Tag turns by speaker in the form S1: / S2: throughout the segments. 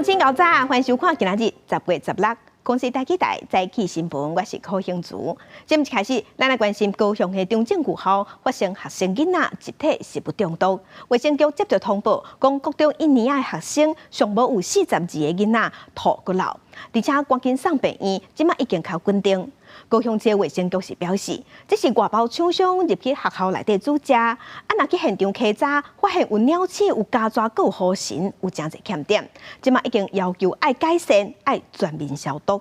S1: 乡亲高早，欢迎收看今仔日10月16日，公司台记台早起新闻，我是柯兴竹。节目一开始，咱来关心高雄的中正区后发生学生囡仔集体食物中毒，卫生局接到通报，讲国中1年的学生尚无有42个囡仔吐骨流，而且赶紧送病院，即马已经靠稳定。高雄市卫生局是表示，这是外包厂商入去学校内底煮食，若去现场稽查，发现有鸟鼠、有家蛇、有河神，有真侪欠点，即马已经要求爱改善，爱全面消毒。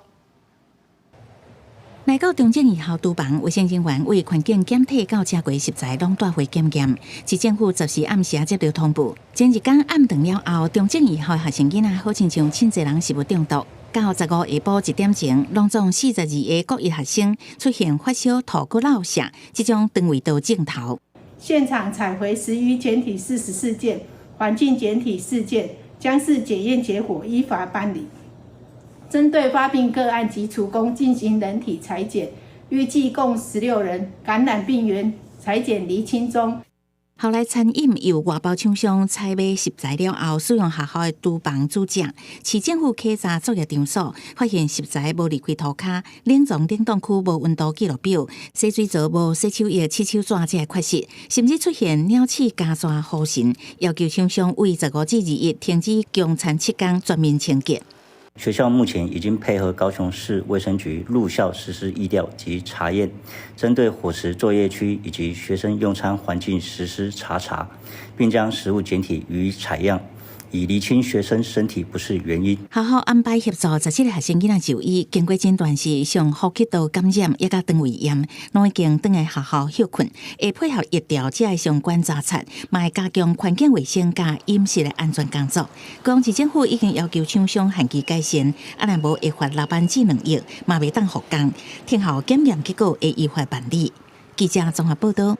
S2: 来到中正二号厨房，卫生人员为环境检体到车柜食材拢带回检验。市政府10时暗时接到通报，前日天暗顿了后，中正2号学生囡仔好亲像真侪人食物中毒。到15下晡1点前，拢总42个国一学生出现发烧、吐骨、落瀉，即种单位到镜头。
S3: 现场采回10余检体44件，环境检体4件，将视检验结果依法办理。针对发病个案及厨工进行人体采检，预计共16人，感染病源采检厘清中。
S2: 后来餐饮由外包厂商采买食材了后，使用学校的厨房煮食。市政府稽查作业场所，发现食材无离开涂骹，冷藏冷冻区无温度记录表，洗水槽无洗手液、拭手纸这缺失，甚至出现鸟鼠、家蛇、河神，要求厂商为15至21停止供餐7天，全面清洁。
S4: 学校目前已经配合高雄市卫生局入校实施疫调及查验，针对伙食作业区以及学生用餐环境实施查，并将食物检体予以采样，以厘清学生身体不适原因。
S2: 学校安排协助17个学生囡仔就医，经过诊断是上呼吸道感染，也甲肠胃炎，拢已经转来学校休困。会配合疫调，才会相关查察，嘛会加强环境卫生甲饮食的安全工作。高雄市政府已经要求厂商限期改善，若无会罚6万至2亿，嘛袂当复工。听候检验结果会依法办理。记者综合报道。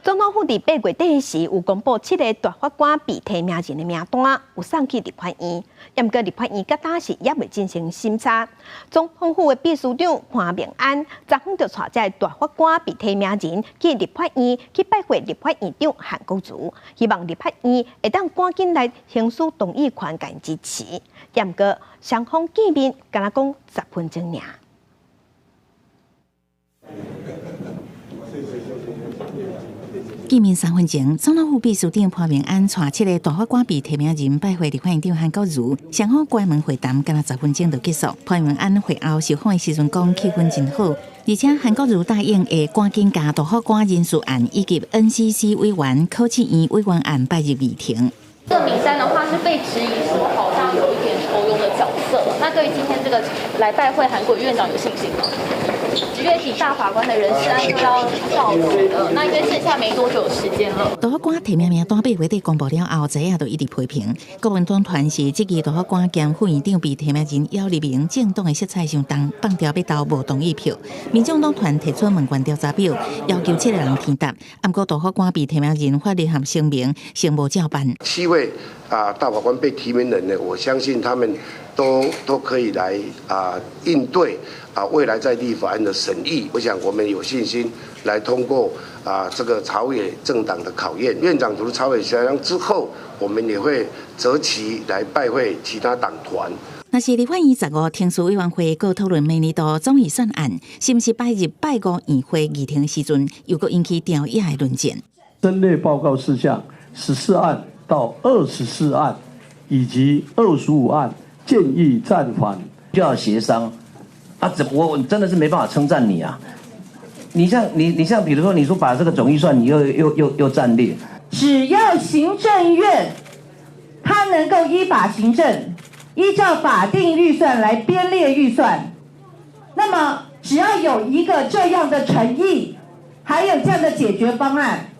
S1: 总统府伫8月底时有公布7个大法官被提名人的名单，有送去立法院。不过立法院到当时也未进行审查。总统府的秘书长潘明安昨昏就带这大法官被提名人去立法院去拜会立法院长韩国瑜，希望立法院会当赶紧来行使动议权甲支持。不过双方见面敢若讲10分钟尔。
S2: 见面3分前，总统府秘书长潘明安带7个大法官被提名人拜会立法院长韩国瑜，双方关门会谈，敢若10分钟就结束。潘明安会后受访的时阵讲，气氛真好，而且韩国瑜答应会赶紧将大法官人事案以及 NCC 委员、考试院委员案拜入议程。
S5: 这个名单的话是被质疑说好像有一点酬庸的角色，那对于今天这个来拜会韩国瑜院长有信心吗？10月底大法官的人事案就要到期了，那因为剩下没多久时间了。
S2: 大法官提名名单8月底公布了后，知影就一直批评。国民党团是这期大法官兼副院长被提名人要立明政党的色彩相当，放掉要投无同意票。民众党团提出问卷调查表，要求7个人填答。不过大法官被提名人发联合声明，声无照办。
S6: 7位大法官被提名人呢，我相信他们都可以来应对未来在立法案的审议。我想我们有信心来通过这个朝野政党的考验。院长读朝野协商之后，我们也会择期来拜会其他党团。
S2: 若是立法院15听书委员会搁讨论明年度总预算案，是不是拜入拜5议会议程时阵，又搁引起调野的论战？
S7: 针对报告事项14案到24案以及25案，建议暂缓，
S8: 就要协商我真的是没办法称赞你啊！你像比如说，你说把这个总预算你又暂列，
S9: 只要行政院它能够依法行政，依照法定预算来编列预算，那么只要有一个这样的诚意，还有这样的解决方案，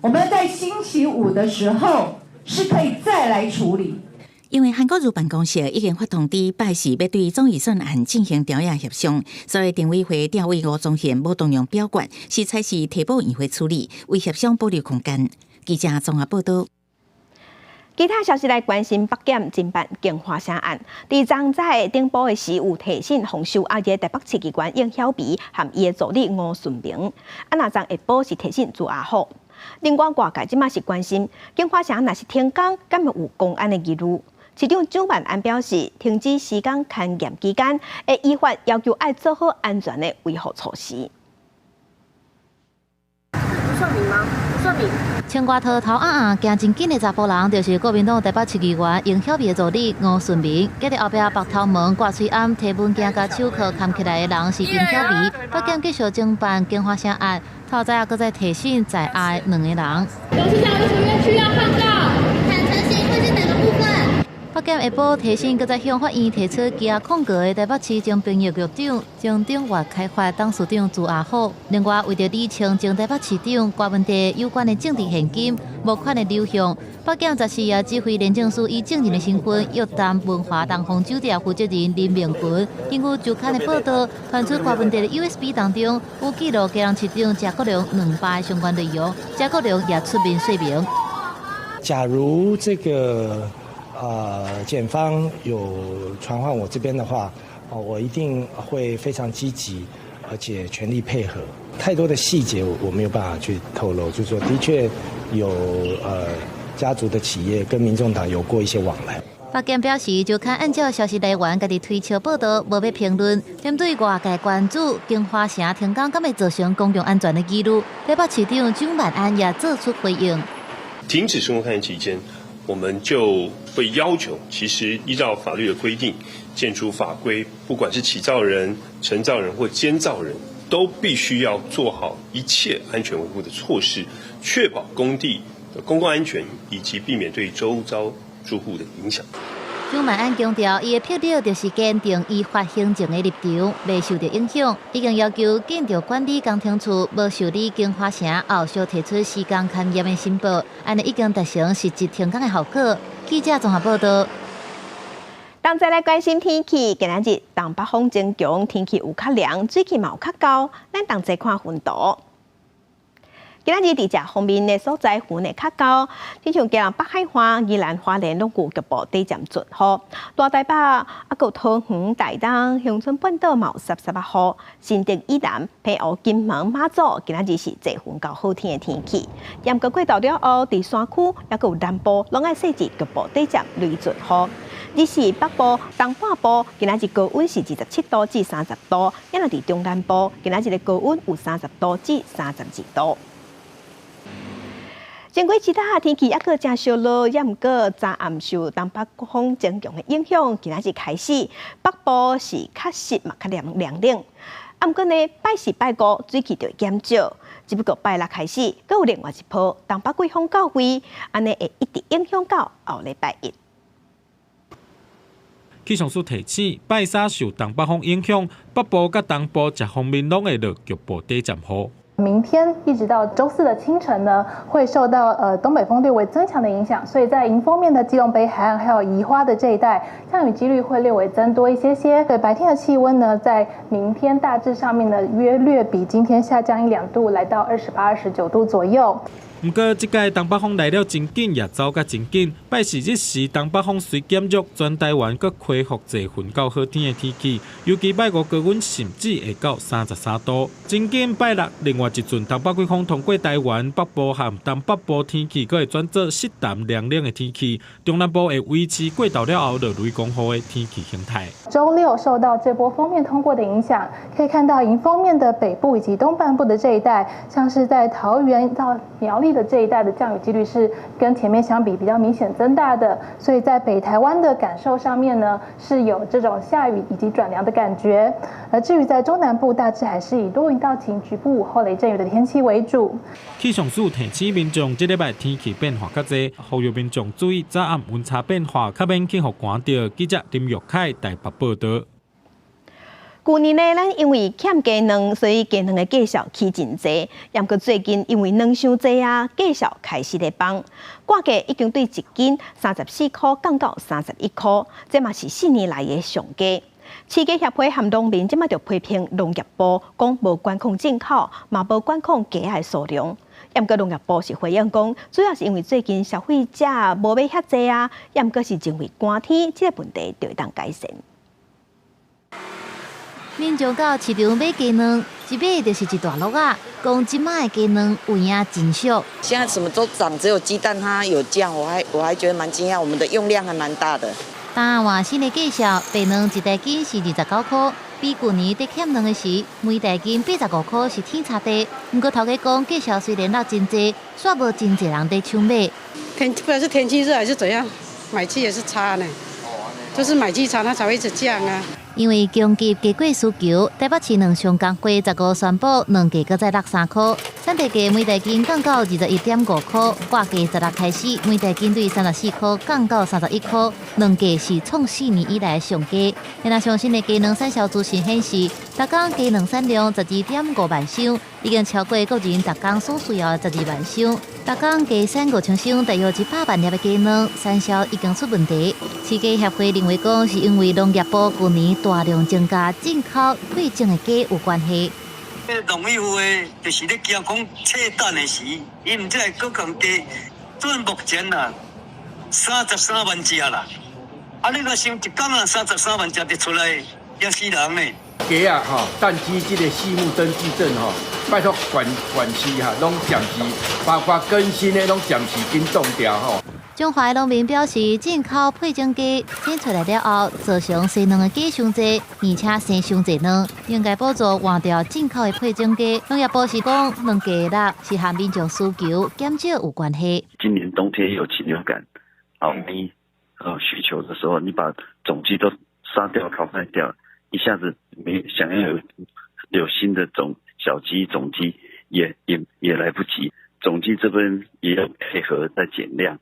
S9: 我们在星期5的时候是可以再来处理。
S2: 因为韩国瑜办公室已经发通知，拜四要对总预算案进行调野协商，所以常委会调委吴宗宪无动用表决，是采取提报议会处理，为协商保留空间。记者综合报道。
S1: 其他消息来关心北检侦办经花城案，伫昨在顶部的时有提醒洪秀阿嘅台北市机关应晓薇和伊的助理吴顺明，那昨下晡是提醒朱阿虎。另外，外界即马是关心经花城若是停工，敢会有公安的记录？市长蒋万安表示，停止时间勘验期间，会依法要求爱做好安全的维护措施。
S10: 不算命吗？不算命。
S5: 青瓜头头行真紧的查甫人，就是国民党台北市议员杨晓明的助理吴顺明。隔伫后壁白头毛、挂喙暗、摕文件甲手铐牵起来的人是杨晓明。法检继续侦办警花声案，透早搁再提审在案2个人。
S10: 董事长为什么约需要抗告？坦诚信会是哪个部分？
S5: 法检下晡提审，搁再向法院提出羁押控告的台北市中平业局长中鼎外开发董事长朱亚虎。另外，为着理清前台北市长郭文地有关的政治现金募款的流向，法检14日指挥廉政署以证人的身份约谈文华东方酒店负责人林明群。根据周刊的报道，传出郭文地的 USB 当中有记录家人市长贾国良2摆相关内容，贾国良也出面说明。
S11: 假如这个检方有传唤我这边的话，我一定会非常积极，而且全力配合。太多的细节我没有办法去透露，就是说的确有家族的企业跟民众党有过一些往来。
S5: 法检表示，就看按照消息来源，家己推敲报道，无要评论。针对外界关注金华城停工敢会造成公共安全的记录，台北市长蒋万安也做出回应。
S12: 停止生活勘验期间，我们就会要求，其实依照法律的规定，建筑法规，不管是起造人、承造人或监造人，都必须要做好一切安全维护的措施，确保工地的公共安全以及避免对周遭住户的影响。
S5: 蒋万安强调，伊的魄力就是坚定依法行政的立场，未受到影响。已经要求建筑管理工程处无受理金华城后续提出施工勘验的申报，安尼已经达成实质停工的效果。记者综合报道。
S1: 当再来关心天气，今仔日东北风增强，天气有较凉，水气嘛有较高，咱同齐看温度。今仔日伫遮方面的所在，云会较高，亲像今北海岸、宜兰花莲拢有局部短暂阵雨。大台北有桃园、台东、恒春半岛嘛有13雨。新竹以南、澎湖、金门、马祖，今仔日是多云到好天的天气。严格过到了后，伫山区也有南部，拢爱设置局部短暂雷阵雨。日是北部、东半部，今仔日高温是27度至30度；也若伫中南部，今仔日的高温有30度至32度。经过其他天气也阁真烧热，也毋过昨暗受东北风增强的影响，今仔日开始北部是较湿嘛较凉冷。啊，毋过呢，拜四拜五水气就会减少，只不过拜六开始，阁有另外一波东北季风到位，安尼会一直影响到后礼拜一。
S13: 气象署提醒，拜三受东北风影响，北部甲东部各方面拢会落局部短暂雨。
S14: 明天一直到周四的清晨呢，会受到东北风略微增强的影响，所以在迎风面的基隆北海岸还有宜花的这一带，降雨几率会略微增多一些些。对白天的气温呢，在明天大致上面呢，略比今天下降1-2度，来到28、29度左右。
S13: 不过，这届东北风来了真紧，也走甲真紧。拜四日时，东北风虽减弱，全台湾阁恢复多云到好天的天气。尤其拜五高温甚至会到33度。真紧拜六，另外一阵东北季风通过台湾北部和东北部天气，阁会转做湿淡凉冷的天气。中南部会维持过到了后落雷公雨的天气形态。
S14: 周六受到这波锋面通过的影响，可以看到迎风面的北部以及东半部的这一带，像是在桃园到苗栗的这一带的降雨几率是跟前面相比比较明显增大的，所以在北台湾的感受上面呢，是有这种下雨以及转凉的感觉。而至于在中南部，大致还是以多云到晴、局部午后雷阵雨的天气为主。
S13: 气象署提醒民众，这礼拜天气变化较侪，呼吁民众注意早暗温差变化，较免去互寒着。记者林玉凯台北报道。
S1: 旧年呢，咱因为欠鸡卵，所以鸡卵的价数起真济。也毋过最近因为卵伤济啊，价数开始在放。挂价已经对1斤34块降到31块，这嘛是4年来的上价。饲鸡协会和农民即马就批评农业部讲无管控进口，嘛无管控鸡的数量。也毋过农业部是回应讲，主要是因为最近消费者无买遐济啊，也毋过是因为寒天，这个问题就会当改善。
S5: 民众到市场买鸡卵，一买就是一大箩啊！讲即卖的鸡卵有影真俗。
S15: 现在什么都涨，只有鸡蛋它有降，我还觉得蛮惊讶，我们的用量还蛮大的。档案换新的计数，白卵一台斤是29块，比去年得欠卵的时，每台斤85块是天差地。不过头家讲，计数虽然落真济，煞无真济人在抢买。
S16: 不知道是天气热还是怎样，买气也是差呢。就是买气差，它才会一直降啊。
S15: 因为供给价过需求，台北市两上港过15宣布卵价搁再落3块，产地价每台斤降到21.5块，挂价16开始每台斤对34块降到31块，卵价是创4年以来上低。现在上新的鸡卵产销资讯显示，每天鸡卵产量12.5万箱，已经超过国人每天所需要的12万箱。每天鸡产5,000箱，大约100万粒的鸡卵产销已经出问题。市鸡协会认为讲，是因为农业部去年大量增加进口配种的鸡有关系。
S17: 农委会就是咧惊讲撤蛋的时，伊唔知来各工鸡，准目前啦33万只啦。啊，你若想一天啊33万只就出来，惊死人呢。
S18: 鸡啊，蛋鸡这个畜牧登记证拜托管区拢暂时，包括更新的拢暂时紧冻掉
S15: 中华农民表示，进口配种鸡生出来了后，造成生卵的鸡伤济，而且生伤济卵，应该补助换掉进口的配种鸡。农业部是讲，卵价落是和民众需求减少有关系。
S19: 今年冬天有禽流感，没需求的时候，你把种鸡都杀掉、淘汰掉，一下子没想要有新的小鸡种鸡也来不及。种鸡这边也要配合再减量。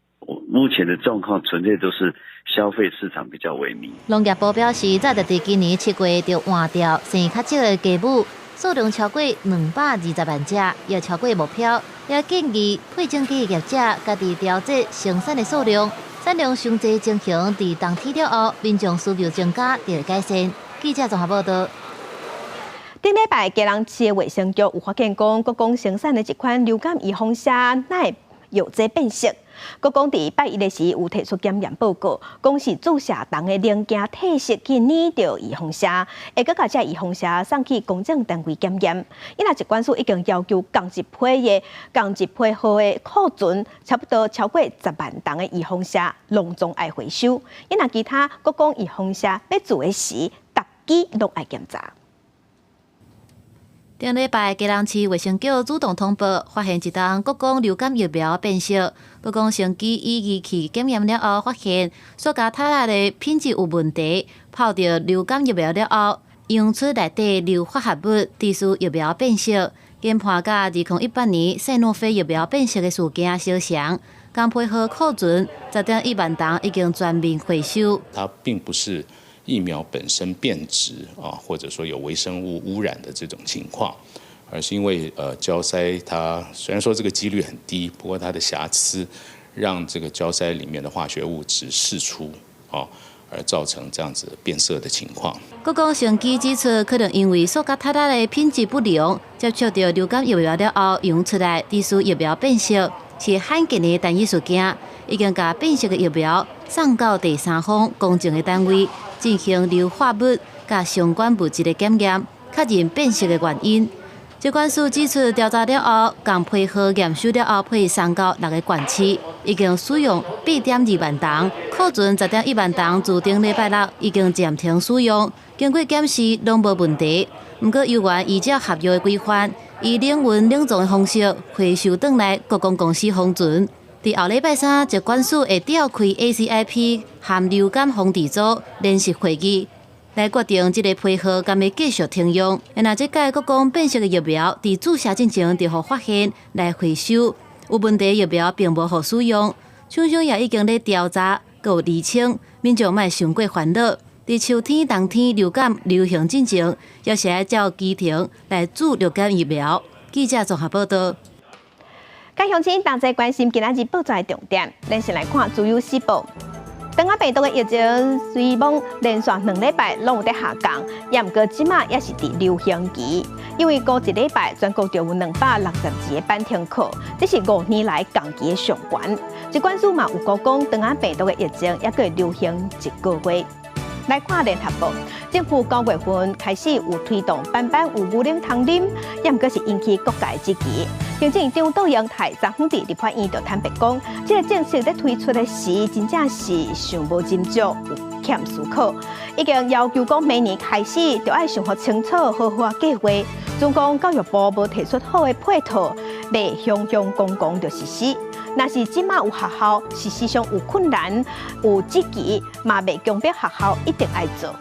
S19: 目前的状况纯粹都是消费市场比较萎靡。
S15: 农业部表示，早在今年7月就换掉生较少的鸡母，数量超过220万只，也超过目标。也建议配种鸡的业者家己调节生产的数量，产量上济情形伫冬天了后，民众需求增加就会改善。记者综合报道。
S1: 顶礼拜，基隆市的卫生局有发现讲，国光生产的一款流感预防车乃药剂变色。国光伫拜一的时有提出检验报告，讲是注射糖的零件褪色去染着预防车，会搁甲这预防车送去公证单位检验。因那疾管署已经要求共一批号的库存差不多超过10万吨的预防车隆重爱回收。因那其他国光预防车要做的时，逐机拢爱检查。
S15: 顶礼拜，基隆市卫生局主动通报，发现一档国光流感疫苗变色。国光升级仪器检验了后，发现塑胶塔拉的品质有问题。泡着流感疫苗了后，验出内底硫化合物，致使疫苗变色。研判甲2018年赛诺菲疫苗变色的事件相像。刚配合库存10.1万吨已经全面回收。
S20: 它并不是疫苗本身变质或者说有微生物污染的这种情况，而是因为胶塞它虽然说这个几率很低，不过它的瑕疵让这个胶塞里面的化学物质释出而造成这样子变色的情况。
S15: 国光升级指出，可能因为塑胶塔拉的品质不良，接触到流感疫苗了后用出来，致使疫苗变色，是罕见的单一事件。已经把变色的疫苗送到第三方公证的单位进行硫化物甲相关物质的检验，确认变色的原因。疾管署指出，调查了后，共配合验收了后，配送到6个县市，已经使用8.2万吨，库存10.1万吨，自顶礼拜6已经暂停使用。经过检视，拢无问题。不过，有关依照合约的规范，以冷运冷藏的方式回收转来国光公司封存。伫后礼拜3，疾管署会召开 ACIP 和流感防治组联席会议，来决定这个配合敢要继续停用。那这届国光变色的疫苗，伫注射之前就互发现来回收，有问题疫苗并无互使用。厂商也已经咧调查，佮有厘清，民众莫伤过烦恼。伫秋天、冬天流感流行之前，也是要照机庭来注流感疫苗。记者综合报道。
S1: 甲乡亲同齐关心今仔日报纸的重点，咱先来看自由时报。当下病毒的疫情虽望连续2礼拜拢有在下降，也毋过即马也是伫流行期，因为过一礼拜全国就有262个班停课，这是5年来同期的上悬。疾管署嘛有估讲，当下病毒的疫情也会流行1个月。来看联合报，政府9月份开始有推动班班有牛奶通啉，也毋过是引起各界支持。行政院长杜永泰昨昏伫立法院就坦白讲，这个政策在推出的时，真正是想无斟酌，有欠思考，已经要求讲明年开始就要想好清楚好好计划。总讲教育部无提出好的配套，未向公共就实施。若是即马有学校实施上有困难、有积极，嘛未强迫学校一定爱做。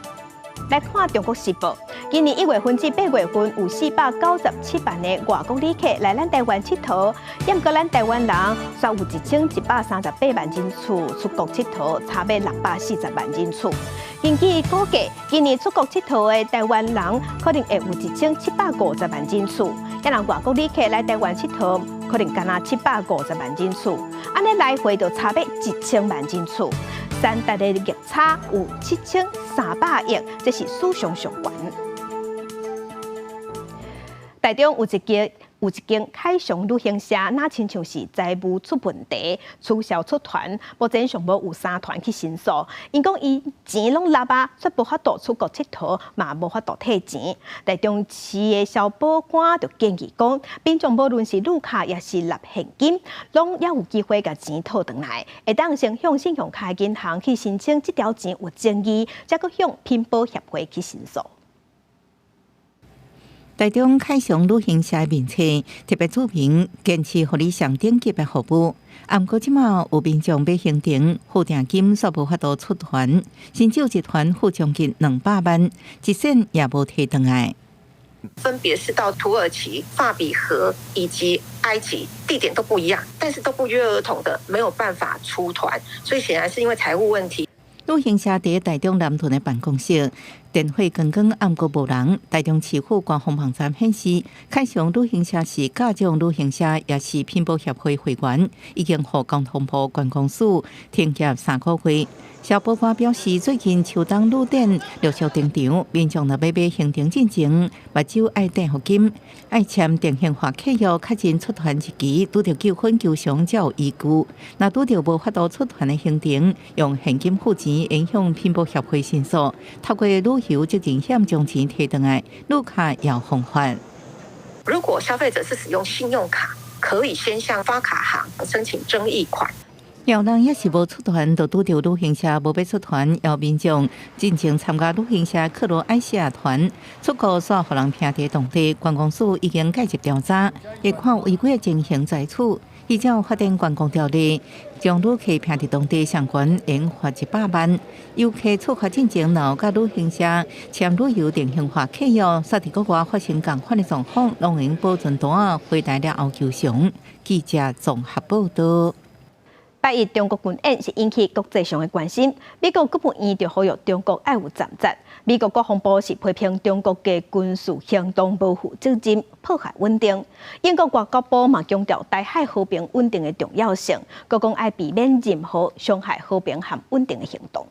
S1: 来看《中国时报》，今年1月份至8月份有497万的外国旅客来咱台湾佚佗，验过咱台湾人煞有1138万人次出国佚佗，差要640万人次。根据估计，今年出国佚佗的台湾人可能会有1750万人次，也让外国旅客来台湾佚佗，可能干那750万人次，安尼来回就差要1000万人次。三大的逆差有7300亿，这是史上上悬。台中有一间凯翔旅行社，那亲像是财务出问题，取消出团，目前尚无有3团去申诉。因讲伊钱拢拿啊，却无法度出国佚佗，嘛无法度退钱。台中市的消保官就建议讲，民众无论是旅客也是纳现金，拢也有机会甲钱讨回来，会当先向信用卡银行去申请这条钱有争议，再搁向品保协会去申诉。
S21: 台中凯翔旅行社面册特别注明，坚持互你上等级的服务。毋过即马有民众要行程，付定金煞无法度出团，甚至有一团付将近200万，一仙也无摕回来。
S22: 分别是到土耳其、法比河以及埃及，地点都不一样，但是都不约而同的没有办法出团，所以显然是因为财务问题。
S21: 旅行社伫台中南屯的办公室，电话刚刚暗过无人。台中市府官方网站显示，凯翔旅行社是甲种旅行社，也是品保协会会员，已经互交通部观光署停业3个月。消保官表示，最近秋冬旅店陆续登场，民众若要买行程进前，目睭爱订付金，爱签定型化契约，确认出团日期，拄着纠纷求偿才有依据。若拄着无法度出团的行程，用现金付钱，影响品保协会申诉，透过旅游责任险将钱摕回来，旅客要罚款。
S22: 如果消费者是使用信用卡，可以先向发卡行申请争议款。
S21: 有人也是无出团，就拄着旅行社无要出团，要民众进前参加旅行社克罗埃西亚团出国，煞互人偏伫当地。观光署已经介入调查，会看违规的情形在处，依照法定观光条例，将旅客偏伫当地上悬刑罚100万。游客出发进前，若甲旅行社签旅游定型化契约，煞伫国外发生同款的状况，拢用保存单回来了后求偿。记者综合报道。
S1: 8日中国军演是引起国际上的关心，美国国务院就呼吁中国爱有站责。美国国防部是批评中国嘅军事行动无负责任、破坏稳定。英国外交部嘛强调台海和平稳定的重要性，佮讲要避免任何伤害和平和稳定的行动。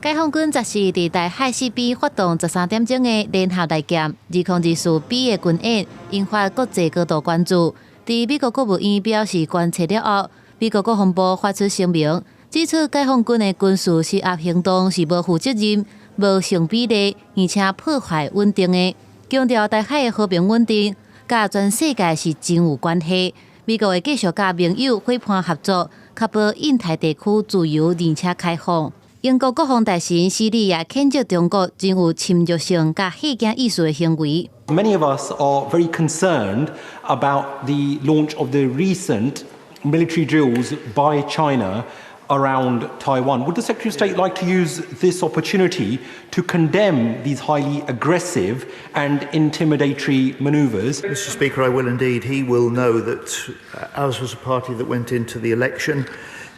S15: 解放军10时伫台海西边发动13点钟的联合来舰2024 B 的军演，引发国际高度关注。伫美国国务院表示观察了后，美国国防部发出声明，指出解放军的军事施压行动是无负责任、无成比例，而且破坏稳定的，强调台海的和平稳定，甲全世界是真有关系。美国会继续甲盟友伙伴合作，确保印太地区自由而且开放。英国国防大臣施里也谴责中国真有侵略性甲戏惊意思的行为。
S23: Many of us are very concerned about the launch of the recent military drills by China around Taiwan. Would the Secretary of State like to use this opportunity to condemn these highly aggressive and intimidatory manoeuvres?
S24: Mr. Speaker, I will indeed. He will know that ours was a party that went into the election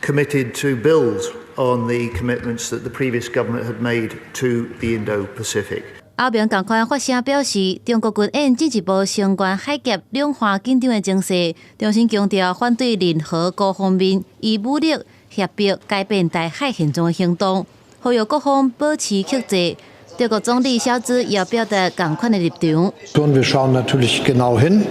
S24: committed to build on the commitments that the previous government had made to the Indo-Pacific.
S15: 后面同款发声表示，中国军演进一步相关海峡两岸紧张的情势，重新强调反对任何各方面以武力胁迫改变台海现状的行动，呼吁各方保持克制。德国总理肖兹也表达同款的立场。
S25: Wir schauen natürlich genau hin.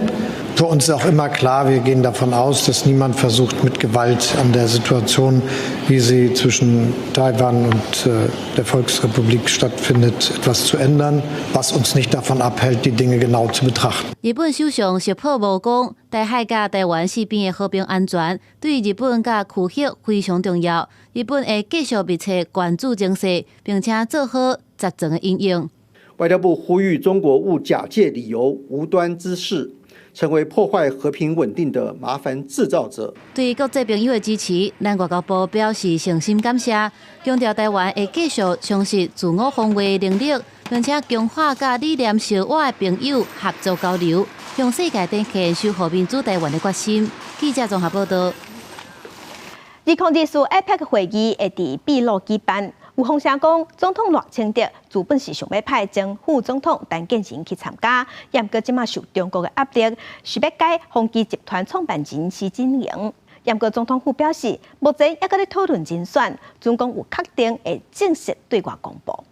S3: Für uns ist auch immer klar, wir gehen davon aus, dass niemand versucht, mit Gewalt an der Situation, wie sie zwischen Taiwan und der Volksrepublik stattfindet, etwas zu ändern, was uns nicht davon abhält, die Dinge genau zu betrachten.
S15: 日本首相石破无讲，台海甲台湾四边的和平安全对日本甲区域非常重要。日本会继续密切关注情势，并且做好责任的应用。
S4: 外交部呼吁中国勿假借理由无端滋事，成为破坏和平稳定的麻烦制造者。
S15: 对国际朋友的支持，咱外交部表示诚心感谢，强调台湾会继续充实自我防卫能力，并且强化甲理念相斡的朋友合作交流，向世界展现守和平主台湾的决心。记者综合报道。
S1: 2024 APEC 会议会伫秘鲁举办。有风声讲，总统赖清德原本是想要派前副总统陈建仁去参加，不过即马受中国的压力，是要改宏基集团创办人施金营。不过总统府表示，目前还搁咧讨论人选，总共有确定会正式对外公布。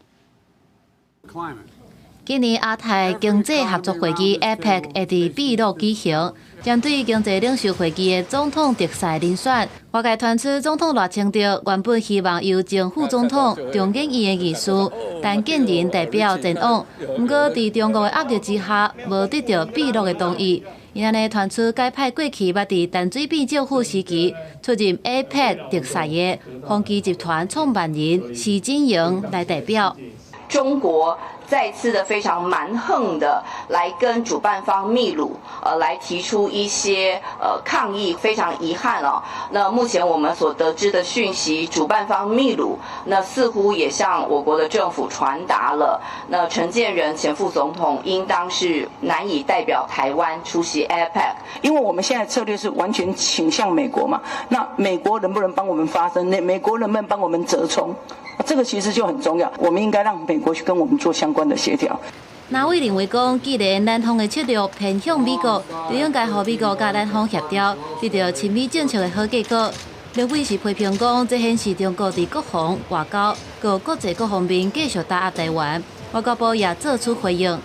S15: 今年亚太经济合作会议 APEC 会伫秘鲁举行。针对经济领袖会议的总统特赛人选，外界传出总统赖清德原本希望由前副总统中建议的意思，陈建仁代表前往，不过在中国的压力之下，无得到秘鲁的同意。因安尼传出改派过去捌伫陈水扁政府时期出任 APEC 特赛的宏基集团创办人施金营来代表。
S6: 中国再次的非常蛮横的来跟主办方秘鲁来提出一些抗议，非常遗憾哦。那目前我们所得知的讯息，主办方秘鲁那似乎也向我国的政府传达了，那陈建仁前副总统应当是难以代表台湾出席 APEC，
S7: 因为我们现在策略是完全倾向美国嘛，那美国能不能帮我们发声？美国能不能帮我们折冲？这个其实就很重要，我们应该让美国去跟我们做相关的协调。
S15: 那位认为讲，既然咱方的策略偏向美国，就应该和美国甲咱方协调，得到亲美政策的好结果。刘伟是批评讲，这显示中国伫国防、外交、各国际各方面继续打压台湾。外交部也作出回应。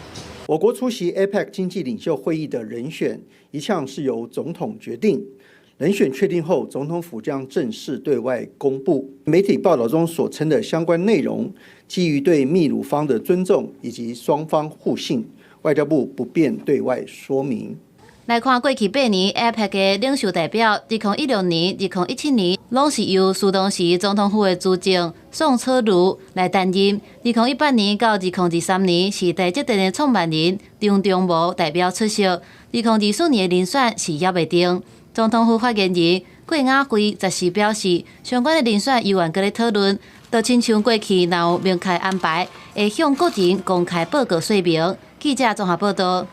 S4: 我国出席 APEC 经济领袖会议的人选，一向是由总统决定。人选确定后，总统府将正式对外公布。媒体报道中所称的相关内容，基于对秘鲁方的尊重以及双方互信，外交部不便对外说明。
S15: 来看过去8年 APEC 的领袖代表，2016年、2017年拢是由苏当时总统府的资政宋楚瑜来担任。2018年到2023年是台积电的创办人张忠谋代表出席。2024年的人选是还未定。总统府发言人郭雅辉则是表示，相关的人选犹原搁咧讨论，就亲像过去若有明确安排，会向国人公开报告说明。记者综合报道。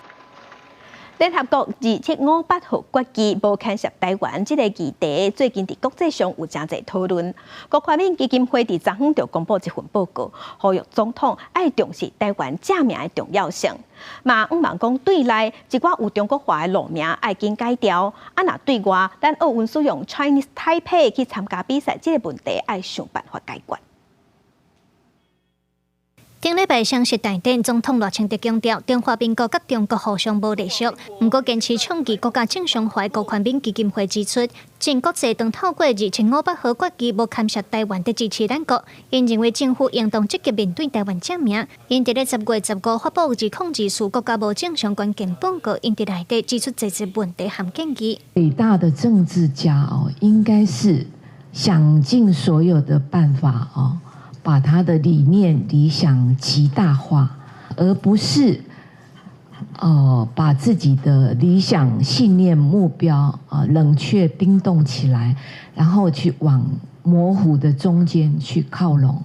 S1: 联合国2758号国旗无牵涉台湾这个议题，最近伫国际上有真侪讨论。国发民基金会伫昨昏就公布一份报告，呼吁总统爱重视台湾正名的重要性。嘛，毋望讲对内一寡有中国化的路名爱紧改掉，啊，若对外咱奥运使用 Chinese Taipei 去参加比赛，这个问题爱想办法解决。
S25: 顶礼拜相识大典，总统赖清德强调，中华民国甲中国互相无隶属，不过坚持倡议国家正常化。郭宽民基金会指出，全国际当透过2758号国旗无牵涉台湾的支持咱国，因认为政府应当积极面对台湾正名。因伫咧10月15发布2024国家无正常关键报告，因伫内底指出这些问题和建议。
S26: 伟大的政治家应该是想尽所有的办法把他的理念、理想极大化，而不是把自己的理想、信念、目标冷却、冰冻起来，然后去往模糊的中间去靠拢。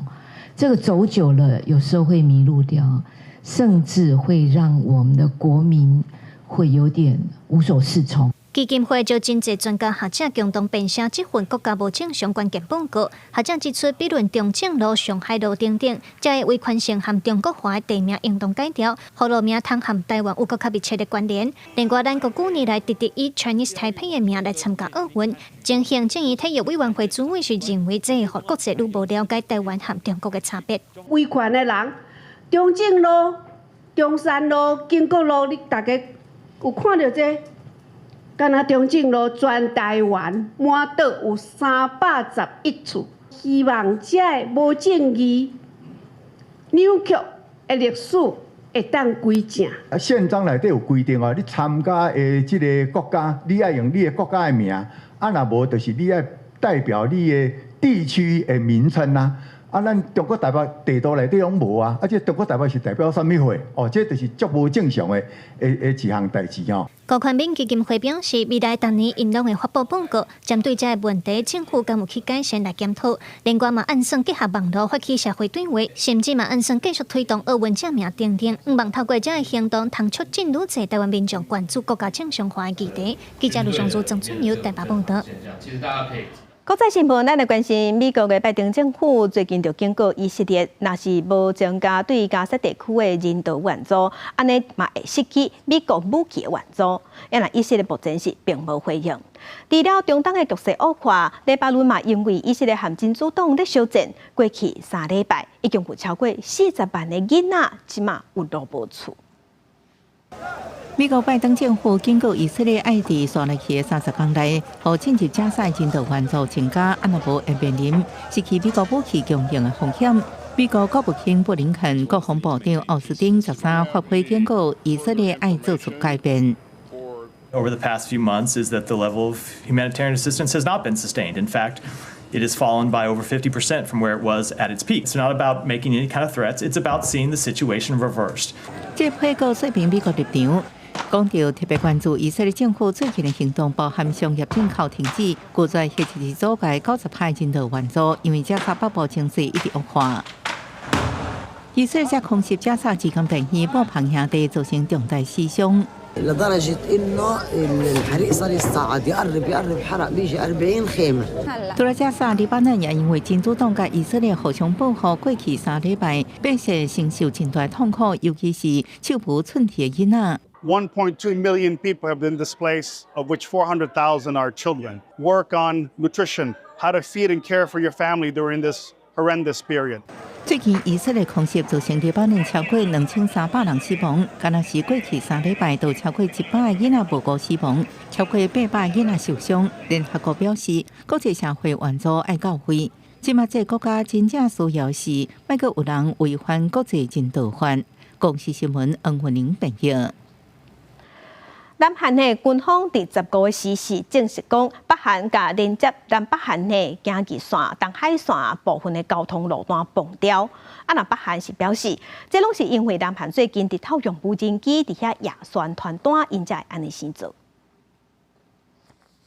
S26: 这个走久了，有时候会迷路掉，甚至会让我们的国民会有点无所适从。
S25: 基金会就真侪专家学者共同编写这份国家无正常关键报告。学者指出，比论中正路、上海路等等，这个违权性和中国化的地名应当改掉，好路名通和台湾有更较密切的关联。另外，咱国旧年来直直以 Chinese Taipei 的名来参加奥运，前行政与体育委员会主委是认为，这会互国际愈无了解台湾和中国的差别。
S27: 维权的人，中正路、中山路、建国路，你大家有看到这？敢若中正路全台湾满岛有311处，希望这无正义、扭曲的历史会当归正。
S2: 宪章内底有规定哦，你参加的这个国家，你要用你的国家的名，若无就是你要代表你的地区的名称啊。咱中国台北地图内底拢无啊，这中国台北是代表什么会？哦，这就是足无正常的一项代志哦。
S25: 高宽民基金会表示，未来10年因拢会发布报告，针对这个问题，政府敢有去改善来检讨。另外嘛，按算结合网络发起社会对话，甚至嘛按算继续推动奥运正名等等，希望透过这个行动，通促进愈侪台湾民众关注国家正常化的议题。记者卢尚珠、郑春友台北报道。
S1: 国际新闻，咱来关心美国的拜登政府最近就警告以色列，若是无增加对加沙地区的人道援助，安尼嘛会失去美国武器的援助。因为以色列目前是并无回应。除了中东的局势恶化，黎巴嫩嘛因为以色列和真主党在相战，过去3礼拜已经有超过40万的囡仔即马有路无厝。
S21: 美国拜登政府警告以色列爱伫刷落去的30天内，互进入加沙人道援助增加，安若无会面临失去美国武器供应的风险。美国国务卿布林肯、国防部长奥斯汀13发挥警告，以色列爱做出改变。
S8: Over the past few months, is that the level of humanitarian assistance has not been sustained. In fact, it has fallen by over 50% from where it was at its peak. It's not about making any kind of threats. It's about seeing the situation reversed.
S21: 这配告说明美国立场。讲到特别关注以色列政府最近的行动，包含商业进口停止，拒绝核实阻碍90派人道援助，因为加沙北部情势一直恶化。以色列空袭加沙至今第2波旁兄弟造成重大死伤。
S9: لدرجة إنه الحريق صار يصعد يقرب حرق بيجي 40 خيمة。
S21: 除了加沙，黎巴嫩也因为真主党甲以色列互相报复，过去3礼拜百姓承受真大痛苦，尤其是手无寸铁的囡仔。
S10: 1.2 million people have been displaced, of which 400,000 are children. Work on nutrition, how to feed and care for your family during this horrendous period.
S21: 最近以色列空袭造成黎巴嫩超过2300人死亡，敢若是过去3礼拜都超过100个囡仔无辜死亡，超过800囡仔受伤。联合国表示，国际社会援助爱到位。即马这国家真正需要是，莫阁有人违反国际人道法。公视新闻黄云玲报道。
S1: 南韩的军方伫15个时正式讲，北韩甲连接南北韩的经济线、东海线部分的交通路段崩掉。那北韩是表示，这拢是因为南韩最近伫套用无人机伫遐夜宣传单，因才会安尼先做。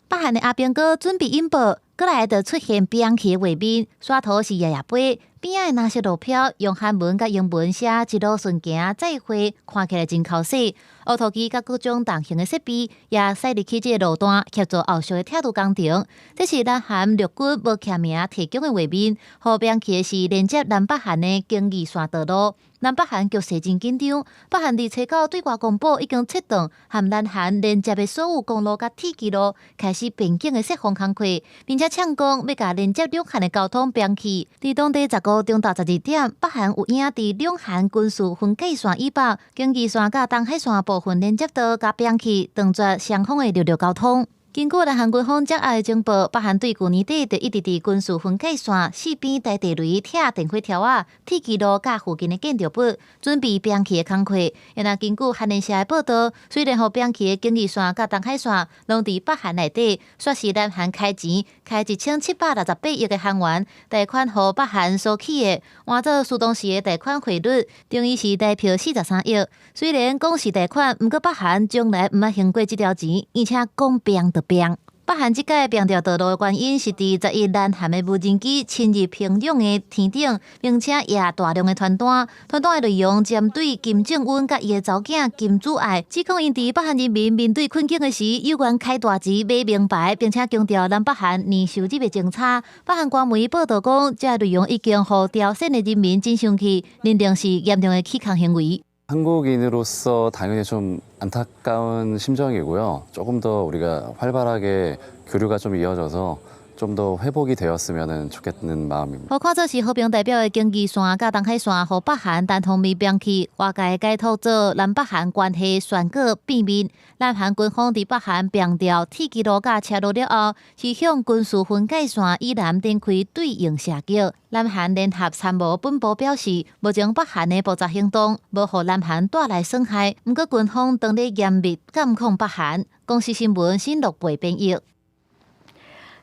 S15: 北韩的阿兵哥准备引爆，过来就出现冰气的画面，刷图是夜飞。边仔的蓝色路票用韩文甲英文写一路顺行再会，看起来真靠势。乌托机甲各种重型的设备也驶入去这个路段，协助后续的铁路工程。这是南韩陆军无签名提供的画面。后边去的是连接南北韩的经济线道路。南北韩局势真紧张，北韩伫初九对外公布已经切断和南韩连接的所有公路甲铁轨路，开始边境的设防工课，并且抢讲要甲连接两韩的交通并起。伫当地15中到12点，北韩有影伫两韩军事分界线以北、经济线甲东海线部分连接道甲并起，断绝双方的陆路交通。根据南韩军方接下的情报，北韩对去年底就一直伫军事分界线四边带地雷、铁电火条啊、铁轨路甲附近的建筑物，准备并起的工课。因为根据韩联社的报道，虽然互并起的经济线甲东海线拢伫北韩内底，说是南韩开钱开1768亿的韩元贷款互北韩所起的，换做苏当时的贷款汇率，等于是台票43亿。虽然讲是贷款，不过北韩将来唔捌还过这条钱，而且讲并就并。北韩即届并条道路的原因是伫11日南韩的无人机侵入平壤的天顶，并且夜大量的传单的内容针对金正恩甲伊的查某囝金主爱，指控因伫北韩人民面对困境的时，有缘开大钱买名牌，并且强调南北韩年收入的政策。北韩官媒报道讲，这内容已经互朝鲜的人民真生气，认定是严重的欺抗行为。
S11: 한국인으로서 당연히 좀 안타까운 심정이고요. 조금 더 우리가 활발하게 교류가 좀 이어져서 좀 더 회복이 되었으면 좋겠는 마음입니다.
S15: 好看做是和平代表的经济线甲东海线，和北韩单方面放弃外界解读做南北韩关系选果变面。南韩军方伫北韩强调，铁基路甲车路了后，是向军事分界线以南展开对应射击。南韩联合参谋本部表示，目前北韩的爆炸行动无互南韩带来损害，不过军方当咧严密监控北韩。公司新闻新6倍编译。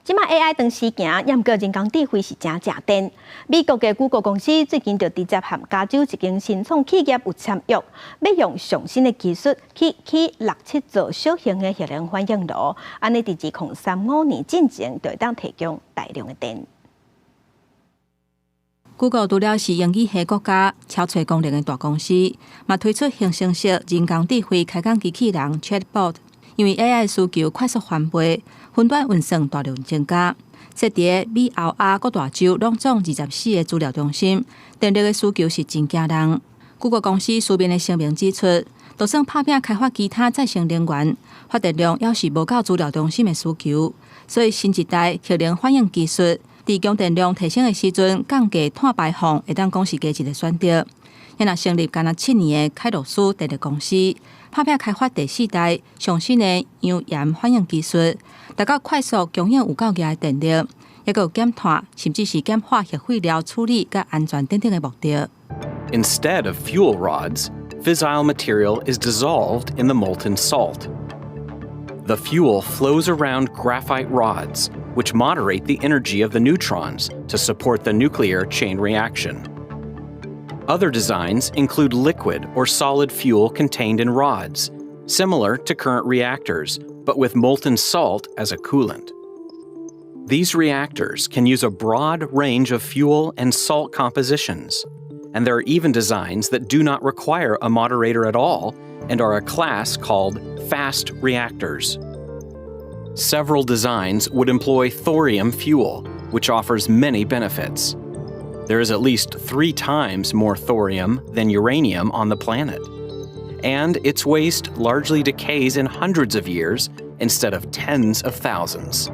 S15: 即马 AI 长时行，也毋过人工智慧是真正电。美国嘅谷歌公司最近就直接和加州一间新创企业有签约，要用上新的技术去67座小型的核能反应炉，安尼伫2035年进前就会当提供大量的电。
S21: 谷歌除了是英语系国家超出功能的大公司，嘛推出形成式人工智慧开讲机器人 Chatbot。因为 AI 需求快速翻倍，云端运算大量增加，设伫美奥瓦各大州拢总24个资料中心，电力的需求是真惊人。谷歌公司书面的声明指出，就算拍拼开发其他再生能源，发电量也是无够资料中心的需求，所以新一代核能反应技术，伫供电量提升的时阵，降低碳排放，会当讲是加一个选择。也若成立干那7年的凯罗斯电力公司，拍拼开发第4代上新的氧盐反应技术，达到快速供应有够价的电力，也有减碳甚至是减化核废料处理甲安全等等的目的。
S5: Instead of fuel rods, fissile material is dissolved in the molten salt. The fuel flows around graphite rods, which moderate the energy of the neutrons to support the nuclear chain reaction. Other designs include liquid or solid fuel contained in rods, similar to current reactors, but with molten salt as a coolant. These reactors can use a broad range of fuel and salt compositions, and there are even designs that do not require a moderator at all and are a class called fast reactors. Several designs would employ thorium fuel, which offers many benefits. There is at least 3 times more thorium than uranium on the planet. And its waste largely decays in hundreds of years instead of tens of thousands.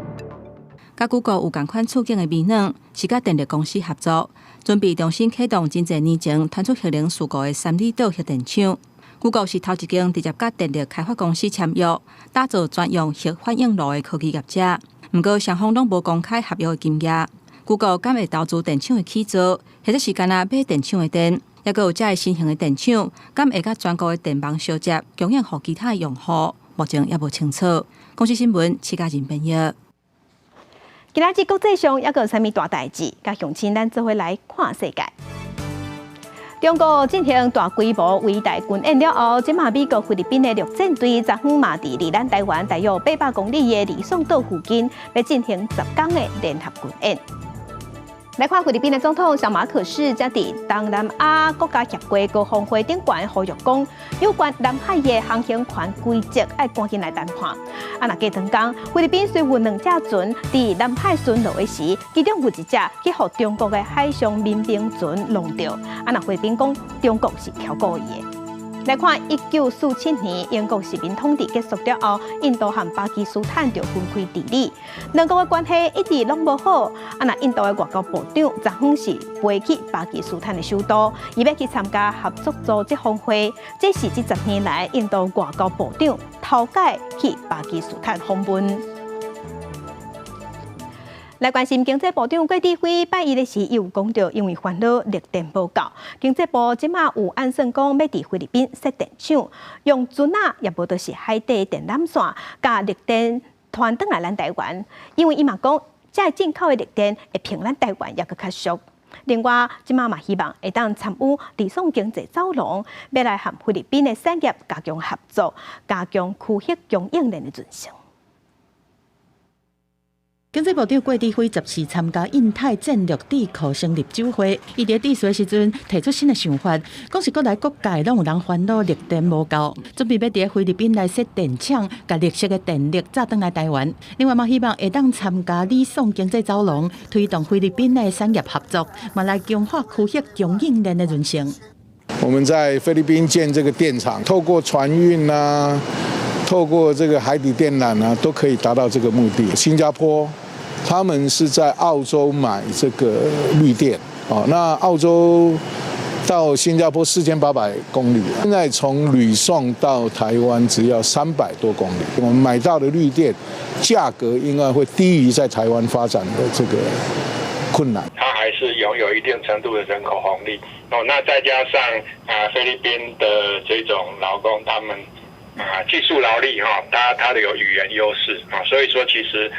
S21: 甲谷歌有同款处境的微软，是甲电力公司合作，准备重新启动真侪年前传出核能事故的三里岛核电厂。谷歌是头一间直接甲电力开发公司签约，打造专用核反应炉的科技业者。不过双方拢无公开合约的金额。谷歌敢会投资电厂的起造，或者是干那买电厂的电，也有这个新型的电厂，敢会甲全国的电网相接，供应给其他的用户，目前也无清楚。公司新闻戚家人编译。今仔日国际上也有啥物大代志？甲乡亲咱做伙来看世界。中国进行大规模围台军演了后，即马美国、菲律宾的陆战队昨昏嘛伫离咱台湾大约800公里的李宋岛附近，要进行10天的联合军演。来看菲律宾的总统小马可仕，则伫东南亚国家协会高峰会顶悬呼吁讲，有关南海的航行权规则要赶紧来谈判。若加长讲，菲律宾虽有2只船伫南海巡逻的时，其中有1只去互中国的海上民兵船弄着。若菲律宾讲，中国是挑故意的。来看1947年英国殖民统治结束了后，印度和巴基斯坦就分开治理，两国的关系一直拢无好。那印度的外交部长昨昏是飞去巴基斯坦的首都，伊要去参加合作组织峰会，这是这10年来印度外交部长头解去巴基斯坦访问。来关心经济部长郭志辉拜一的时，伊有讲到，因为烦恼绿电无够，经济部即马有按算讲要伫菲律宾设电厂，用船啊，也无就是海底电缆线，甲绿电传转来咱台湾。因为伊嘛讲，这进口的绿电会平咱台湾也搁较俗。另外，即马嘛希望会当参与理想经济走廊，要来和菲律宾的产业加强合作，加强区域供应链的顺性。
S12: 经济部长郭志辉14参加印太战略地壳成立酒会，伊伫致辞的时阵提出新的想法，讲是国内各界拢有人烦恼绿电无够，准备要伫菲律宾来设电厂，甲绿色的电力炸转来台湾。另外嘛，希望会当参加理想经济走廊，推动菲律宾的产业合作，嘛来强化区域供应链的韧性。
S13: 我们在菲律宾建这个电厂，透过船运啊，透过这个海底电缆啊，都可以达到这个目的。新加坡他们是在澳洲买这个绿电，那澳洲到新加坡4800公里，现在从吕宋到台湾只要300多公里，我们买到的绿电价格应该会低于在台湾发展的这个困难。
S14: 它还是拥有一定程度的人口红利那再加上菲律宾的这种劳工，他们技术劳力他的有语言优势所以说其实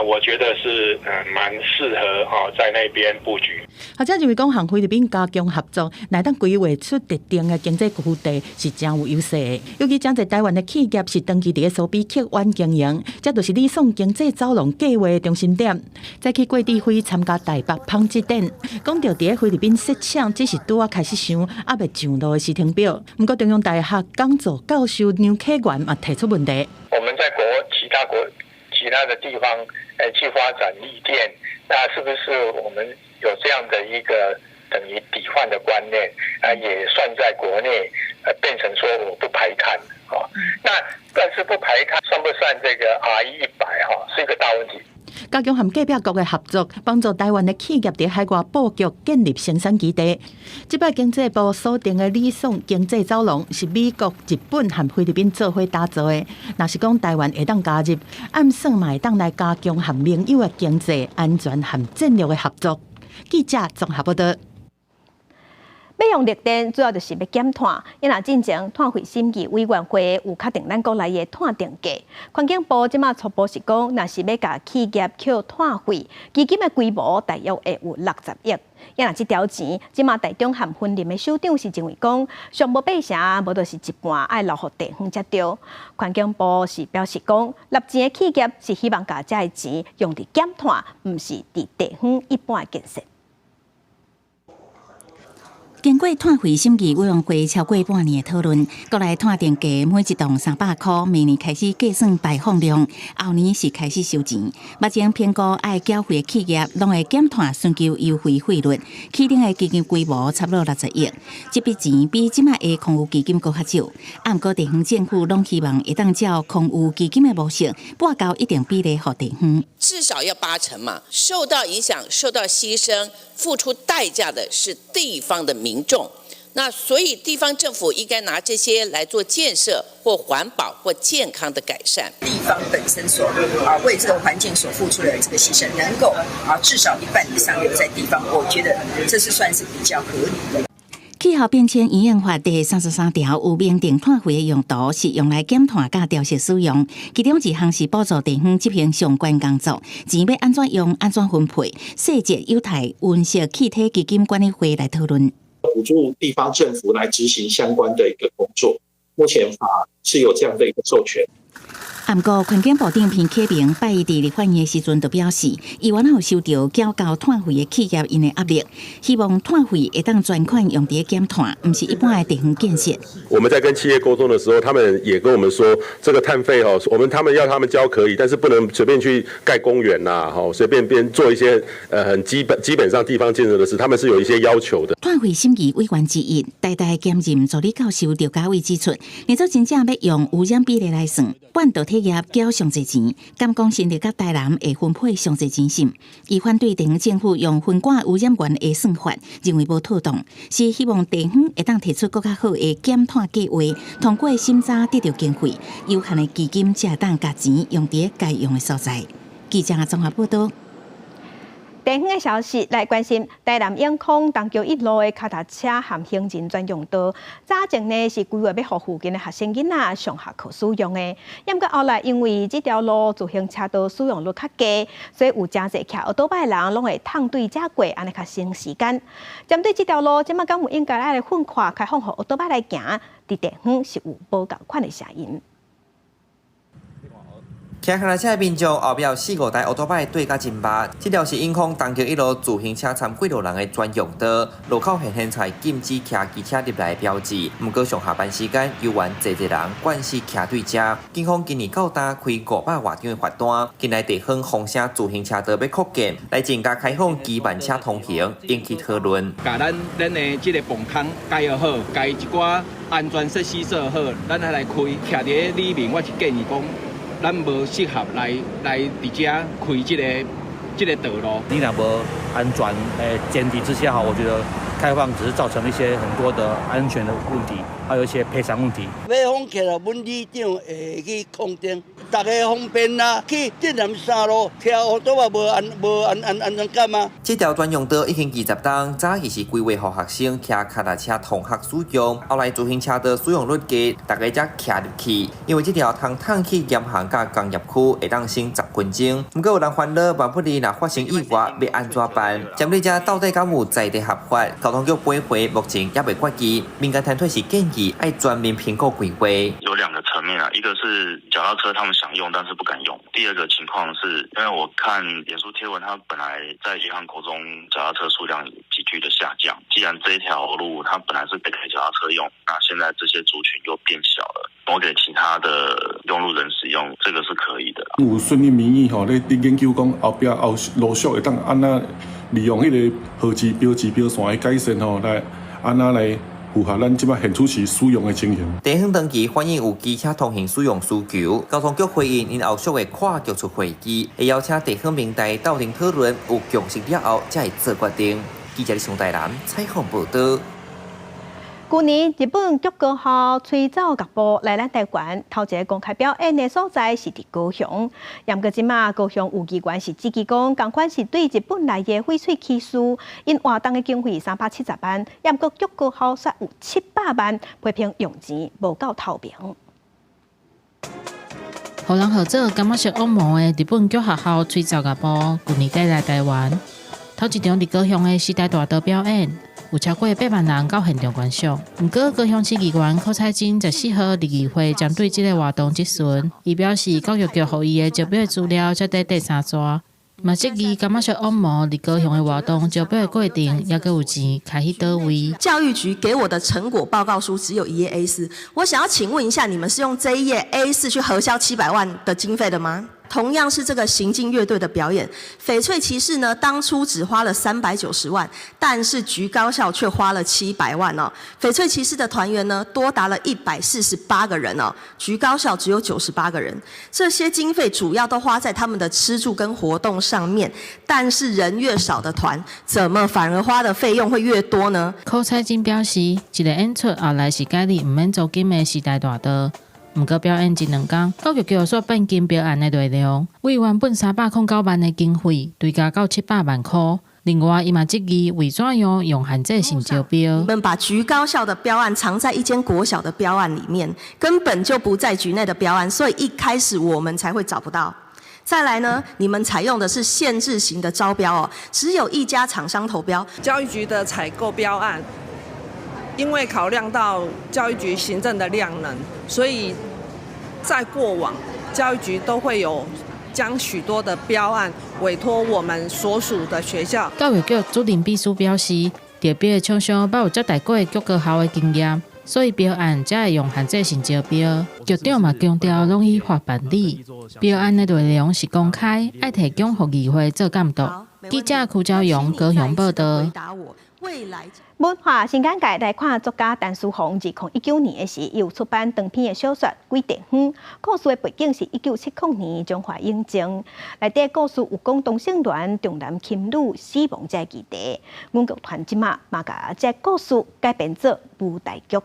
S14: 我觉得是蛮适合在那边布局。
S12: 学者认为讲，和菲律宾加强合作，乃当规划出特定的经济区地是真有优势的。尤其真侪台湾的企业是长期伫个苏比客湾经营，这就是理想经济走廊计划的中心点。再去过地会参加台北纺织展，讲到伫个菲律宾设厂，只是拄开始想，还未上路的时程表。不过中央大学讲座教授梁启源也提出问题。
S14: 我们在其他的地方去发展绿电，那是不是我们有这样的一个等于抵换的观念也算在国内变成说我不排碳那但是不排碳算不算这个 RE100是一个大问题。
S12: 加强和隔壁国的合作，帮助台湾的企业在海外布局建立生产基地。这摆经济部锁定的理想经济走廊是美国、日本和菲律宾做伙打造的。若是讲台湾会当加入，暗算嘛会当来加强和盟友的经济、安全和战略的合作。记者综合报道。要用绿电，主要就是要减碳。因若进前碳费审议委员会有确定咱国内的碳定价，环境部即马初步是讲，若是要甲企业扣碳费，基金的规模大约会有60亿。因若这条钱，即马台中和云林的首长是认为讲，上无8成，无就是一半爱留互地方才对。环境部是表示讲，纳钱的企业是希望甲这个钱用伫减碳，毋是伫地方一般的建设。
S16: 经过碳费审议委员会超过半年的讨论，国内碳定价每一栋300块，明年开始计算排放量，后年是开始收钱。目前评估爱缴费的企业，拢会减碳寻求优惠费率，起定的基金规模差不多60亿。这笔钱比即卖的空污基金更较少。不过地方政府拢希望会当照空污基金的模式，拨交一定比例给地方。
S17: 至少要80%嘛，受到影响、受到牺牲、付出代价的是地方的民众。那所以地方政府应该拿这些来做建设或环保或健康的改善。
S18: 地方本身所为这个环境所付出的这个牺牲，能够至少1半以上留在地方，我觉得这是算是比较合理的。
S16: 气候变迁应用法第33条有明定碳费的用途是用来减碳甲调节使用，其中一项是补助地方执行相关工作，钱要安怎用、安怎分配，细节由台温室气体基金管理会来讨论。
S19: 补助地方政府来执行相关的一个工作，目前法是有这样的一个授权。
S16: 不过，环境部长彭启明拜伫立法院的时阵就表示，伊原有收到缴交碳费的企业因的压力，希望碳费会当专款用伫减碳，不是一般的地方建设。
S20: 我们在跟企业沟通的时候，他们也跟我们说，这个碳费他们要他们交可以，但是不能随便去盖公园呐，随便做一些很基本上地方建设的事，他们是有一些要求的。
S16: 碳费审议委员之一，台大兼任助理教授刘家伟指出，你做真正要用污染比例来算，半导体业缴上侪钱，敢讲新竹甲台南会分配上侪钱心。伊反对地方政府用分管污染源的算法，认为无妥当，是希望地方会当提出更较好的减碳计划，通过审查得到经费，有限的基金才当把钱用伫该用的所在。记者综合报道。
S1: 地方的消息来关心，台南永康东桥1路的脚踏车和行人专用道，早前呢是规划要予附近的学生囡仔上下课使用的，不过后来因为这条路自行车道使用率较低，所以有真侪骑奥多摆的人拢会趟对遮过，安尼较省时间。针对这条路，即马敢有应该来分块开放予奥多摆来行？伫地方是有无共款的声音。
S22: 骑脚踏车的民众后壁有4-5台奥多摆对甲真密，这条是永康东桥1路自行车参几路人的专用道，路口现在禁止骑机车入来的标志。不过上下班时间，游玩侪人惯是骑对遮。警方今年到达开500多张的罚单，近来地方风声自行车道要扩建，来增加开放机慢车通行，引起讨论。
S28: 把咱的这个棚空改好，改一寡安全设施做好，咱来开。骑伫里面，我是建议讲。咱无适合来伫遮开这个这个道路。
S3: 你若无安全前提之下，我觉得开放只是造成一些很多的安全的问题，还有一些赔偿问题。
S4: 要放起来，阮里长会去控定，大家方便啦，去镇南山路跳都话无安全感啊。
S22: 这条专用道已经20档，早期是规划给学生骑脚踏车同学使用，后来自行车的使用率低，大家才骑入去。因为这条通通去严行甲工业区会当省10分钟。不过有人烦恼，万不利若发生意外，要安怎办？针对这到底敢有在地合法？交通局驳回，目前也未决议。民间团体是建议要全面评估规划。
S6: 有2个层面啊，一个是脚踏车他们想用，但是不敢用；第二个情况是，因为我看脸书贴文，它本来在沿航国中脚踏车数量急剧的下降。既然这条路它本来是给脚踏车用，那现在这些族群又变小了，我给其他的用路人使用，这个是可以的。
S7: 有顺应民意吼，咧研究讲后路续会当安那利用迄个号志标线的改善吼，来安那来符合咱即摆现初时使用的情形。
S22: 地方登记反映有机车通行使用需求，交通局回应因后续的跨局处会议，会邀请地方民代斗阵讨论，有共识了后才会做决定。记者李上台南采访报道。
S1: 去年日本菊歌号吹奏乐部来咱台湾，头一个公开表演的所在是伫高雄。不过即马高雄有机关是指记讲，同款是对日本来的翡翠起诉，因活动的经费370万，不过菊歌号却有700万，批评用钱无够透明。
S23: 互人号做感觉是恶魔的日本菊学校吹奏乐部，去年底来台湾，头一场伫高雄的时代大道表演。有超过8万人到现场观赏。不过，高雄市议员柯彩金14号伫议会针对这个活动质询，伊表示教育局予伊的招标资料才第3纸，嘛质疑感觉是恶魔伫高雄的活动招标的过程，也阁有钱开去倒位。
S24: 教育局给我的成果报告书只有1页 A4， 我想要请问一下，你们是用这一页 A4 去核销700万的经费的吗？同样是这个行进乐队的表演，翡翠骑士呢，当初只花了390万，但是局高校却花了700万哦。翡翠骑士的团员呢，多达了148个人哦，局高校只有98个人。这些经费主要都花在他们的吃住跟活动上面，但是人越少的团，怎么反而花的费用会越多呢？
S23: 柯彩金表示，一个演出后来是改立唔免租金的时代大道。不过表演1、2天，教育局所变更表演的内容，为原本309万的经费，追加到700万块。另外，伊嘛质疑为怎样用限制性招标。
S24: 你们把局高校的标案藏在一间国小的标案里面，根本就不在局内的标案，所以一开始我们才会找不到。再来呢，你们采用的是限制型的招标哦，只有1家厂商投标。
S26: 教育局的采购标案，因为考量到教育局行政的量能，所以在过往教育局都会有将许多的标案委托我们所属的学校。
S23: 教育局主任秘书表示，招标的厂商捌有接待过菊歌校的经验，所以标案才会用限制性招标。局长嘛强调容易发办理，标案的内容是公开，爱提供给议会做监督。记者邱昭阳高雄报道。
S1: 文化新闻界来看，作家陈思宏2019年时又出版长篇的小说《鬼地方》，故事的背景是1970年中华英政。内底故事有讲同性恋重男轻女死亡这议题。文剧团即马嘛把这故事改编做舞台剧。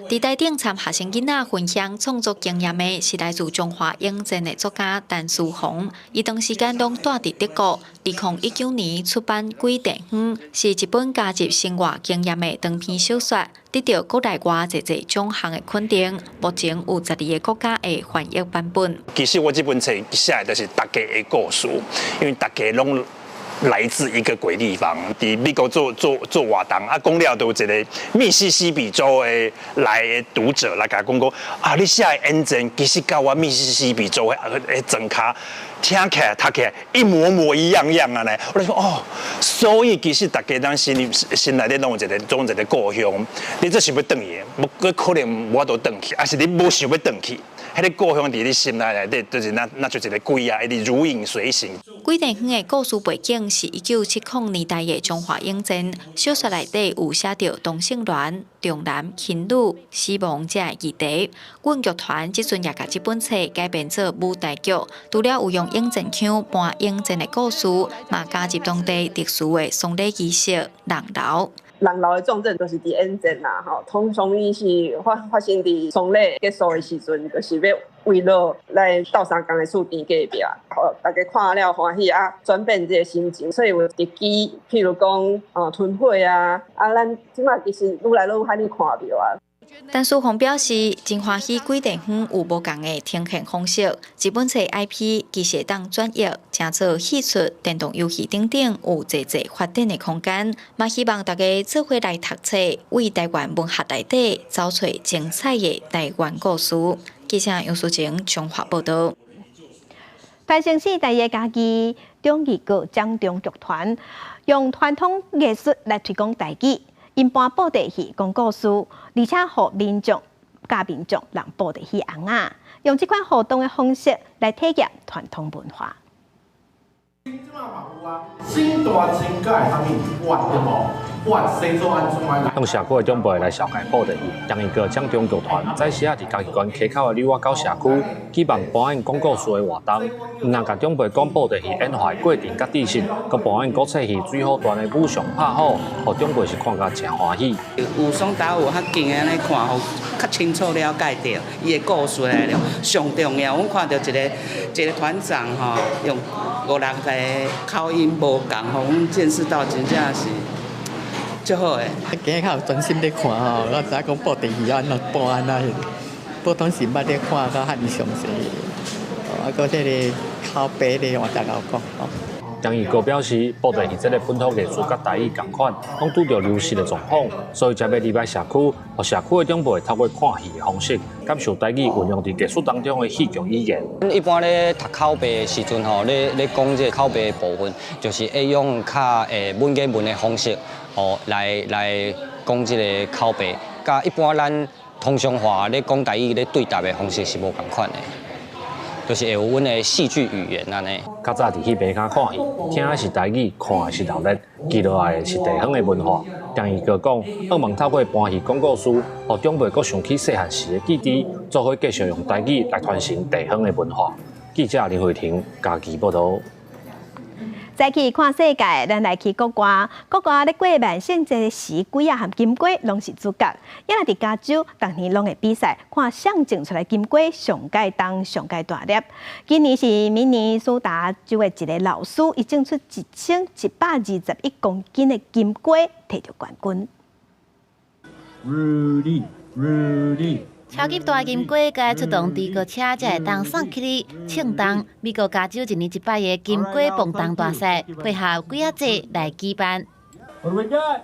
S27: 伫台顶参学生囡仔分享创作经验的是来自中华英政的作家陈思宏，伊长时间拢住伫德国。2019年出版《鬼地方》，是一本加入生活经验的长篇小说，得到国内外侪奖项的肯定。目前有12个国家的翻译版本。
S29: 其实我这本册写的就是大家的故事，因为大家拢来自一个鬼地方，伫美国做活动啊，讲了都有一个密西西比州的来的读者来甲讲啊，你写的演证其实甲我密西西比州的装卡听起来、读起来一模一样啊呢。我就说哦，所以其实大家咱心内底拢有一个故乡，你这是要转去，无可能无法度转去，还是你无想要转去。迄个故乡伫你心内底，就是那就一个鬼啊，一直如影随形。
S27: 鬼地方的故事背景是1970年代的中华影战，小说内底有写到同性恋、重男轻女、死亡者的议题。阮剧团即阵也把这本册改编做舞台剧，除了有用影战腔搬影战的故事，嘛加入当地特殊的丧礼仪式、人流。
S2: 人流的重症就是伫演战啦，吼，通常伊是发生伫丧礼结束的时阵，就是要为了来斗相共的厝边隔壁，互大家看了欢喜啊，转变这个心情。所以有一支，譬如讲吞火啊，咱即马其实愈来愈罕去看到啊。
S27: 陈淑红表示，真欢喜鬼地方有无同的呈现方式。这本册 IP 其实当转译，成做戏出、电动游戏等等，有侪发展的空间。嘛希望大家做伙来读册，为台湾文学内底找出精彩的台湾故事。记者杨淑晴综合报道。
S1: 台城市第一家己中义国掌中剧团，用传统艺术来推广台语。因搬布袋戏讲故事，而且互民众人布袋戏红啊，用这款互动的方式来体验传统文化。
S5: 新大真改他们换的无，换生做安怎来？
S8: 用社区的长辈来绍介布袋戏，中义国掌中剧团在时啊伫嘉义县溪口的旅外到社区，举办表演讲故事的活动，唔但甲长辈讲布袋戏演化过程甲知识，佮表演国策戏最好段的武术拍好，互长辈是看甲真欢喜。
S9: 有双打有较近安尼看，互较清楚了解到伊的故事来了。上重要，阮看到一个团长吼，用5-6个口音无共，互阮见识到真正是足好诶。
S10: 今较有专心咧看吼，我知影讲布袋戏安怎搬安怎，普通时捌咧看较遐尼详细，啊，搁这个口碑咧，我大家讲吼。
S8: 张义国表示，布袋戏这个本土艺术甲台语同款，拢拄着流失的状况，所以才要入来社区，互社区的长辈透过看戏的方式，感受台语运用伫艺术当中的戏剧语言。
S11: 一般咧读口碑的时阵吼，咧讲这口碑的部分，就是会用较文言文的方式，来讲这个口碑，甲一般咱通常话咧讲台语咧对答的方式是无共款的。就是会有阮的戏剧语言安尼。
S8: 较早伫戏棚骹看戏，听的是台语，看的是头日，记落来的是地方的文化。张义国讲，希望透过搬戏讲故事，互长辈阁想起细汉时的记忆，做伙继续用台语来传承地方的文化。记者林慧婷家己报道。
S1: 再去看世界，咱来去国外。国外咧过万圣节的时，龟啊和金龟拢是主角。因为伫加州，逐年拢会比赛，看象征出来金龟上界重、上界大粒。今年是明尼苏达州的一个老师，伊种出1121公斤的金龟，摕到冠军。
S15: Rudy。超级大金龟该出动地过车才会当送起你庆动。美国加州一年一摆的金龟蹦动大赛，配合几啊节来举办。
S21: What do we got?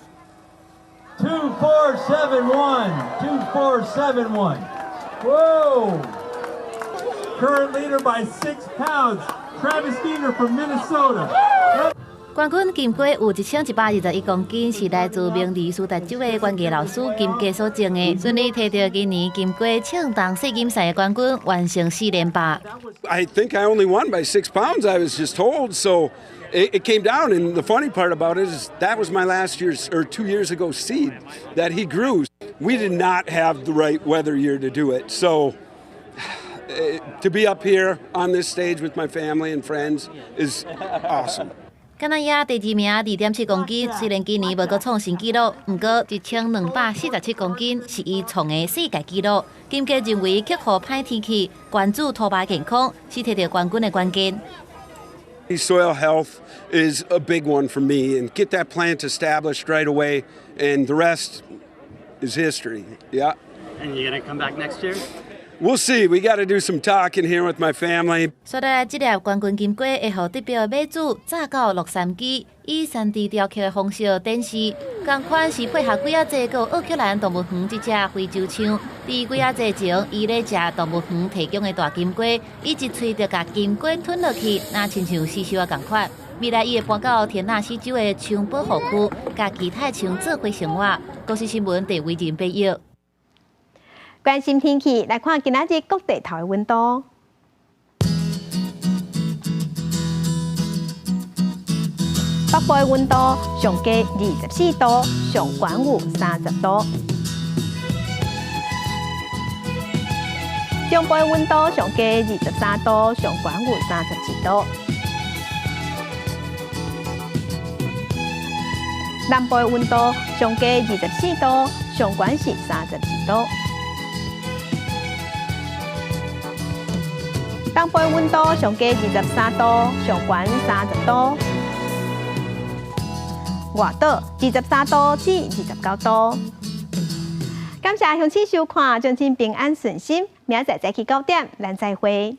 S21: 2471. 2471. Whoa! Current leader by 6 pounds. Travis Dieter from Minnesota.
S15: 冠军金龟有1121公斤，是来自明尼苏达州的管艺老师金鸡所种的，顺利摕到今年金龟庆动世锦赛的冠军，完成4连霸。
S25: I think I only won by 6 pounds. I was just told, so it came down. And the funny part about it is that was my last year's or 2 years ago seed that he grew. We did not have the right weather year to do it, so. To be up here on this stage with my family and friends is awesome.
S15: 加拿大第2名2.7公斤，虽然今年无阁创新纪录，不过1247公斤是伊创的世界纪录。金鸡认为克服歹天气、关注兔爸健康是摕到冠军的关键。
S25: Soil health is a big one for me, and get that plant established right away, and the rest is history. Yeah.
S30: And you're gonna come back next year?
S25: We'll see. We got to do some talking here with my family.
S15: 所以这粒冠军金龟会互得标的马主炸到63支，以3D 雕刻的方式展示。同款是配合几啊节个奥克兰动物园这只非洲象，伫几啊节前，伊咧食动物园提供的大金龟，伊一喙就甲金龟吞落去，那亲像死兽啊同款。未来伊会搬到田纳西州的象保护区，甲其他象做伙生活。国际新闻第为人报道。
S1: 关心天气，来看今仔日各地头的温度。北部的温度上低24度，上悬有30度。中部的温度上低23度，上悬有32度。南部的温度上低24度，上悬是32度。东部的温度上低23度，上悬30度。外岛23度至29度。感谢乡亲收看，将亲平安顺心，明仔载早起9点，咱再会。